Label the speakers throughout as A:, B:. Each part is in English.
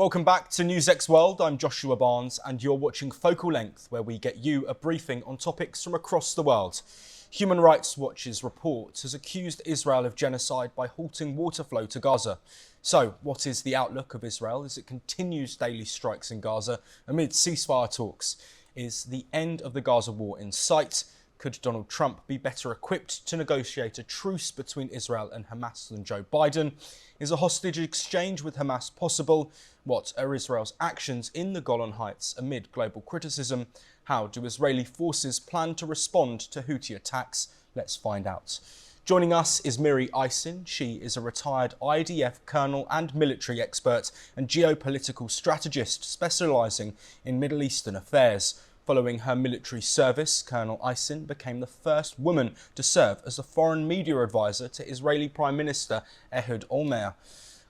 A: Welcome back to NewsX World. I'm Joshua Barnes and you're watching Focal Length, where we get you a briefing on topics from across the world. Human Rights Watch's report has accused Israel of genocide by halting water flow to Gaza. So, what is the outlook of Israel as it continues daily strikes in Gaza amid ceasefire talks? Is the end of the Gaza war in sight? Could Donald Trump be better equipped to negotiate a truce between Israel and Hamas than Joe Biden? Is a hostage exchange with Hamas possible? What are Israel's actions in the Golan Heights amid global criticism? How do Israeli forces plan to respond to Houthi attacks? Let's find out. Joining us is Miri. She is a retired IDF colonel and military expert and geopolitical strategist specialising in Middle Eastern affairs. Following her military service, Colonel Eisin became the first woman to serve as the foreign media advisor to Israeli Prime Minister Ehud Olmert.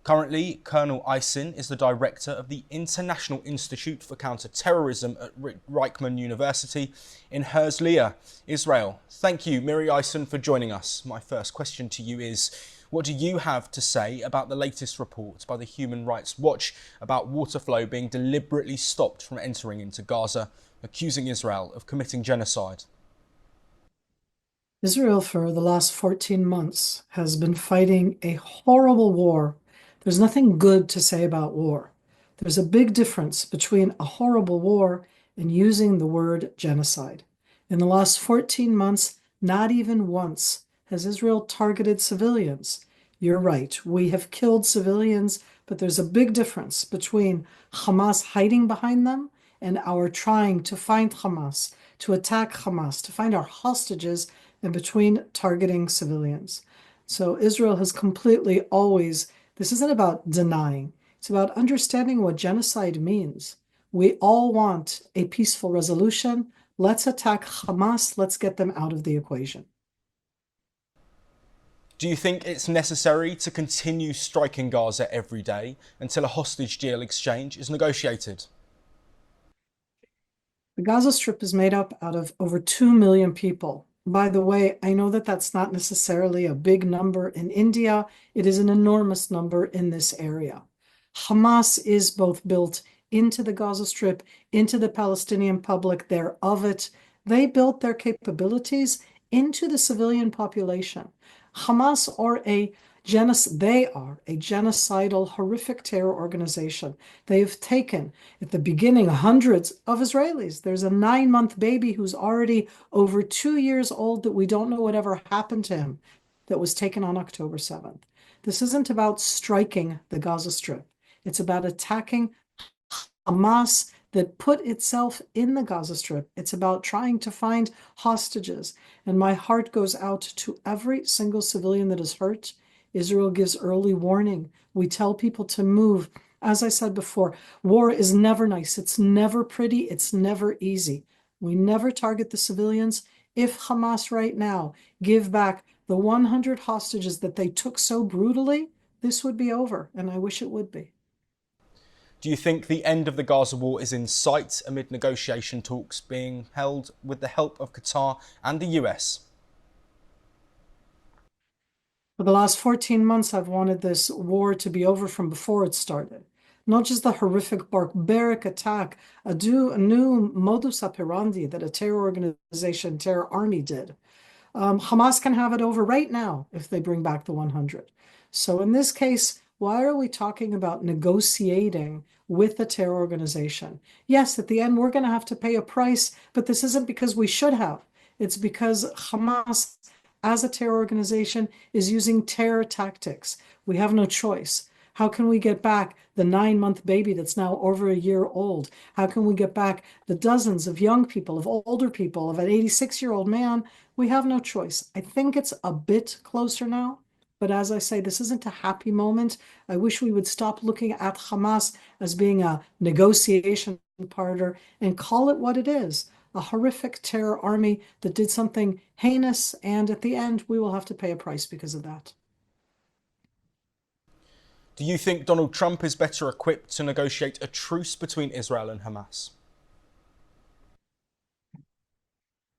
A: Currently, Colonel Eisin is the director of the International Institute for Counter-Terrorism at Reichman University in Herzliya, Israel. Thank you, Miri Eisin, for joining us. My first question to you is, what do you have to say about the latest report by the Human Rights Watch about water flow being deliberately stopped from entering into Gaza, accusing Israel of committing genocide?
B: Israel, for the last 14 months, has been fighting a horrible war. There's nothing good to say about war. There's a big difference between a horrible war and using the word genocide. In the last 14 months, not even once has Israel targeted civilians. You're right, we have killed civilians, but there's a big difference between Hamas hiding behind them and our trying to find Hamas, to attack Hamas, to find our hostages, and between targeting civilians. So Israel has completely always, this isn't about denying, it's about understanding what genocide means. We all want a peaceful resolution. Let's attack Hamas, let's get them out of the equation.
A: Do you think it's necessary to continue striking Gaza every day until a hostage deal exchange is negotiated?
B: The Gaza Strip is made up out of over 2 million people. By the way, I know that that's not necessarily a big number in India. It is an enormous number in this area. Hamas is both built into the Gaza Strip, into the Palestinian public. They're of it. They built their capabilities into the civilian population. Hamas they are a genocidal, horrific terror organization. They have taken, at the beginning, hundreds of Israelis. There's a 9-month baby who's already over 2 years old that we don't know whatever happened to him, that was taken on October 7th. This isn't about striking the Gaza Strip. It's about attacking Hamas that put itself in the Gaza Strip. It's about trying to find hostages. And my heart goes out to every single civilian that is hurt. Israel gives early warning. We tell people to move. As I said before, war is never nice. It's never pretty. It's never easy. We never target the civilians. If Hamas right now give back the 100 hostages that they took so brutally, this would be over, and I wish it would be.
A: Do you think the end of the Gaza war is in sight amid negotiation talks being held with the help of Qatar and the US?
B: For the last 14 months, I've wanted this war to be over from before it started. Not just the horrific barbaric attack, a new modus operandi that a terror organization, terror army did. Hamas can have it over right now if they bring back the 100. So in this case, why are we talking about negotiating with a terror organization? Yes, at the end, we're going to have to pay a price, but this isn't because we should have. It's because Hamas, as a terror organization, is using terror tactics. We have no choice. How can we get back the 9-month baby that's now over a year old? How can we get back the dozens of young people, of older people, of an 86-year-old man? We have no choice. I think it's a bit closer now. But as I say, this isn't a happy moment. I wish we would stop looking at Hamas as being a negotiation partner and call it what it is, a horrific terror army that did something heinous, and at the end, we will have to pay a price because of that.
A: Do you think Donald Trump is better equipped to negotiate a truce between Israel and Hamas?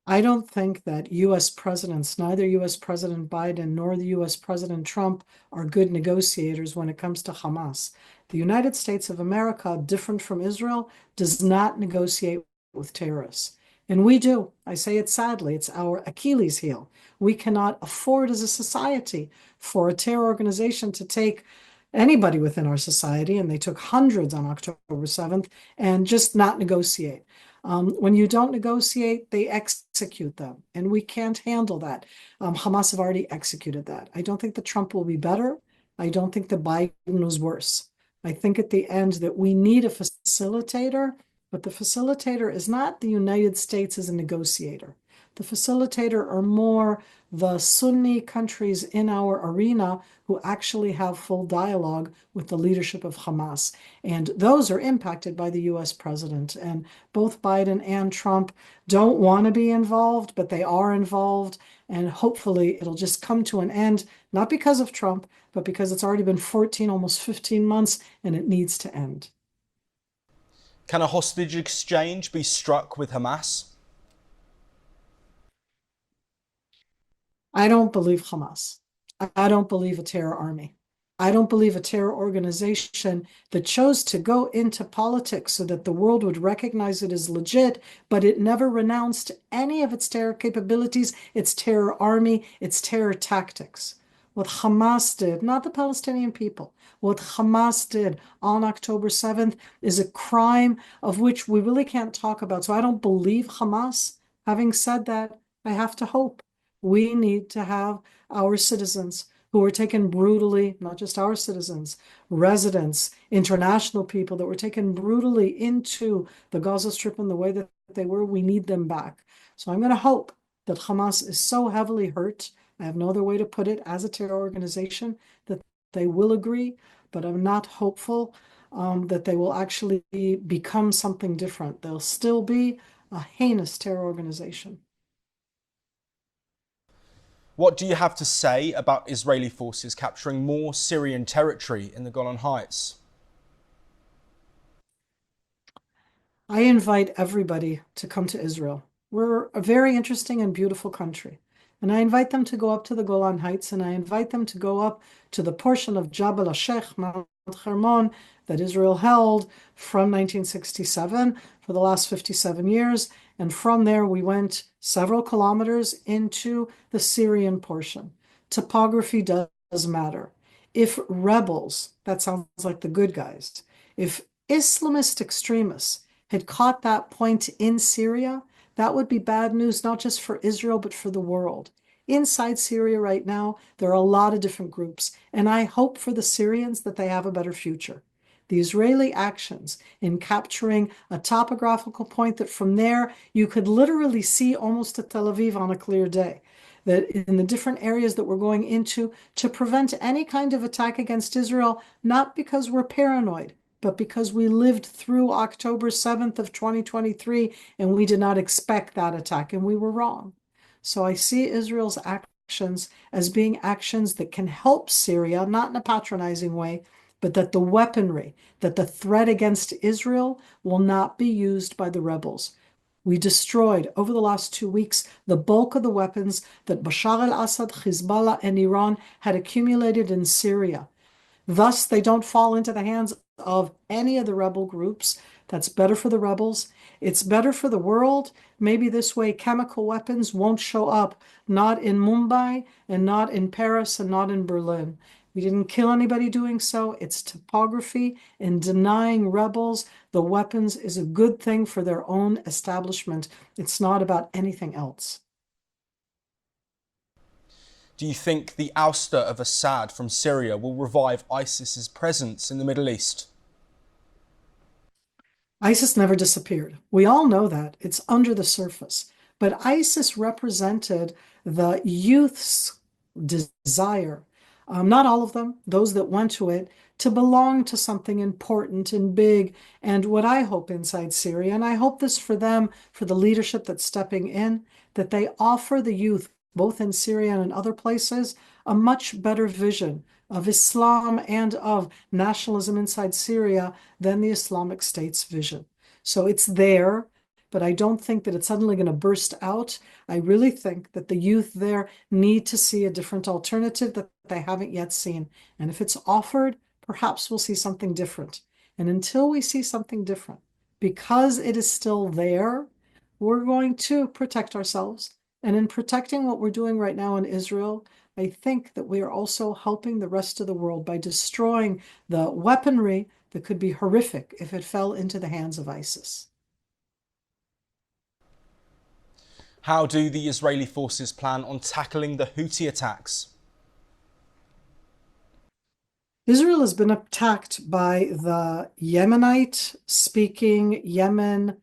B: I don't think that US presidents, neither US President Biden nor the US President Trump, are good negotiators when it comes to Hamas. The United States of America, different from Israel, does not negotiate with terrorists. And we do. I say it sadly, it's our Achilles heel. We cannot afford as a society for a terror organization to take anybody within our society, and they took hundreds on October 7th, and just not negotiate. When you don't negotiate, they execute them, and we can't handle that. Hamas have already executed that. I don't think that Trump will be better. I don't think that Biden was worse. I think at the end that we need a facilitator, but the facilitator is not the United States as a negotiator. The facilitator are more the Sunni countries in our arena who actually have full dialogue with the leadership of Hamas. And those are impacted by the US president. And both Biden and Trump don't want to be involved, but they are involved. And hopefully it'll just come to an end, not because of Trump, but because it's already been 14, almost 15 months, and it needs to end.
A: Can a hostage exchange be struck with Hamas?
B: I don't believe Hamas. I don't believe a terror army. I don't believe a terror organization that chose to go into politics so that the world would recognize it as legit, but it never renounced any of its terror capabilities, its terror army, its terror tactics. What Hamas did, not the Palestinian people, what Hamas did on October 7th is a crime of which we really can't talk about. So I don't believe Hamas. Having said that, I have to hope. We need to have our citizens who were taken brutally, not just our citizens, residents, international people that were taken brutally into the Gaza Strip in the way that they were. We need them back. So I'm going to hope that Hamas is so heavily hurt, I have no other way to put it, as a terror organization, that they will agree, but I'm not hopeful that they will actually become something different. They'll still be a heinous terror organization.
A: What do you have to say about Israeli forces capturing more Syrian territory in the Golan Heights?
B: I invite everybody to come to Israel. We're a very interesting and beautiful country. And I invite them to go up to the Golan Heights, and I invite them to go up to the portion of Jabal al-Sheikh, Mount Hermon, that Israel held from 1967 for the last 57 years. And from there, we went several kilometers into the Syrian portion. Topography does matter. If rebels, that sounds like the good guys, if Islamist extremists had caught that point in Syria, that would be bad news, not just for Israel, but for the world. Inside Syria right now, there are a lot of different groups, and I hope for the Syrians that they have a better future. The Israeli actions in capturing a topographical point that from there you could literally see almost to Tel Aviv on a clear day, that in the different areas that we're going into to prevent any kind of attack against Israel, not because we're paranoid, but because we lived through October 7th of 2023 and we did not expect that attack and we were wrong. So I see Israel's actions as being actions that can help Syria, not in a patronizing way, but that the weaponry, that the threat against Israel will not be used by the rebels. We destroyed, over the last 2 weeks, the bulk of the weapons that Bashar al-Assad, Hezbollah, and Iran had accumulated in Syria. Thus, they don't fall into the hands of any of the rebel groups. That's better for the rebels. It's better for the world. Maybe this way chemical weapons won't show up, not in Mumbai and not in Paris and not in Berlin. We didn't kill anybody doing so. It's topography, and denying rebels the weapons is a good thing for their own establishment. It's not about anything else.
A: Do you think the ouster of Assad from Syria will revive ISIS's presence in the Middle East?
B: ISIS never disappeared. We all know that. It's under the surface. But ISIS represented the youth's desire, not all of them, those that went to it, to belong to something important and big. And what I hope inside Syria, and I hope this for them, for the leadership that's stepping in, that they offer the youth, both in Syria and in other places, a much better vision of Islam and of nationalism inside Syria than the Islamic State's vision. So it's there. but I don't think that it's suddenly going to burst out. I really think that the youth there need to see a different alternative that they haven't yet seen. And if it's offered, perhaps we'll see something different. And until we see something different, because it is still there, we're going to protect ourselves. And in protecting what we're doing right now in Israel, I think that we are also helping the rest of the world by destroying the weaponry that could be horrific if it fell into the hands of ISIS.
A: How do the Israeli forces plan on tackling the Houthi attacks?
B: Israel has been attacked by the Yemenite-speaking Yemen,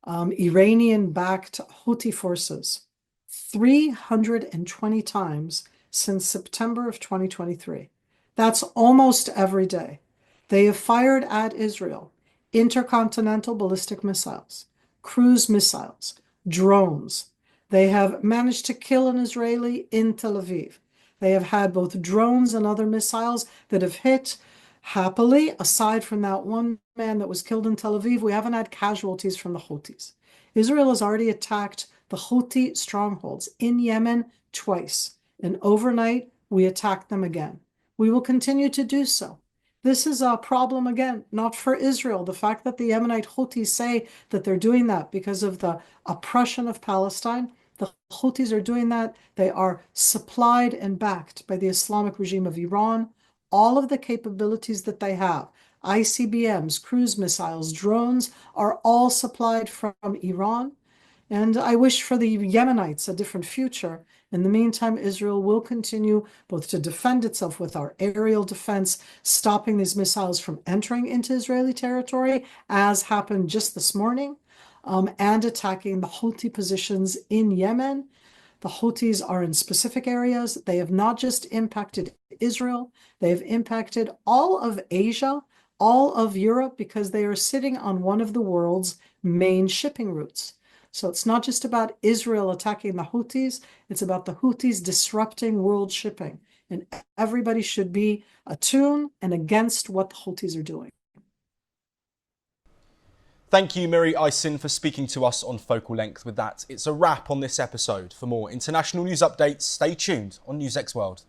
B: Iranian-backed Houthi forces 320 times since September of 2023. That's almost every day. They have fired at Israel intercontinental ballistic missiles, cruise missiles, drones. They have managed to kill an Israeli in Tel Aviv. They have had both drones and other missiles that have hit. Happily, aside from that one man that was killed in Tel Aviv, we haven't had casualties from the Houthis. Israel has already attacked the Houthi strongholds in Yemen twice, and overnight we attacked them again. We will continue to do so. This is a problem, again, not for Israel. The fact that the Yemenite Houthis say that they're doing that because of the oppression of Palestine, the Houthis are doing that. They are supplied and backed by the Islamic regime of Iran. All of the capabilities that they have, ICBMs, cruise missiles, drones, are all supplied from Iran. And I wish for the Yemenites a different future. In the meantime, Israel will continue both to defend itself with our aerial defense, stopping these missiles from entering into Israeli territory, as happened just this morning, and attacking the Houthi positions in Yemen. The Houthis are in specific areas. They have not just impacted Israel, they have impacted all of Asia, all of Europe, because they are sitting on one of the world's main shipping routes. So it's not just about Israel attacking the Houthis, it's about the Houthis disrupting world shipping. And everybody should be attuned and against what the Houthis are doing.
A: Thank you, Miri, for speaking to us on Focal Length. With that, it's a wrap on this episode. For more international news updates, stay tuned on NewsX World.